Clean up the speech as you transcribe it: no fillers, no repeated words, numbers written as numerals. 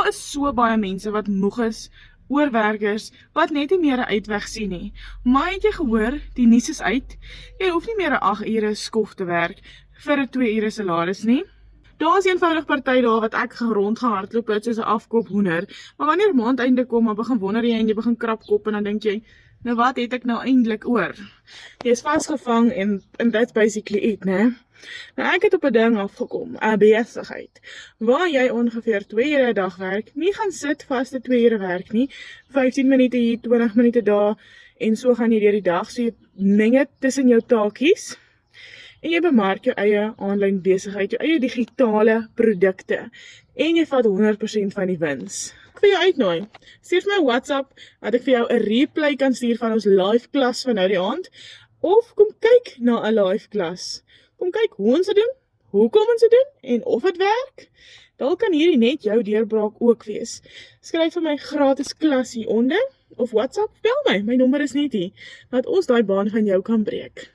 Daar is so baie mense wat moeg is, oorwerkers, wat net nie meer 'n uitweg sien nie. Maar het jy gehoor, die nuus is uit, jy hoef nie meer 'n 8 ure skof te werk vir 'n 2 ure salaris nie. Daar is eenvoudig party daar wat ek rondgehardloop het soos 'n afkop hoender, maar wanneer maandeinde kom, dan begin wonder jy en jy begin krap kop en dan dink jy, nou wat het ek nou eintlik oor? Jy is vasgevang en that's basically it, né? Nou ek het op 'n ding afgekom, 'n besigheid, waar jy ongeveer 2 ure 'n dag werk, nie gaan sit vaste 2 ure werk nie, 15 minute hier, 20 minute daar, en so gaan jy deur die dag, so jy meng dit tussen jou taakies, en jy bemark jou eie aanlyn besigheid, jou eie digitale produkte, en jy vat 100% van die wins. Ek vir jou uitnooi, stuur vir my WhatsApp, dat ek vir jou 'n replay kan stuur van ons live klas van nou die aand, of kom kyk na 'n live klas. Kom kyk hoe ons dit doen, hoekom ons dit doen, en of het werk. Dalk kan hierdie net jou deurbraak ook wees. Skryf vir my gratis klas hieronder, of WhatsApp, bel my nommer is net hier, dat ons daai baan van jou kan breek.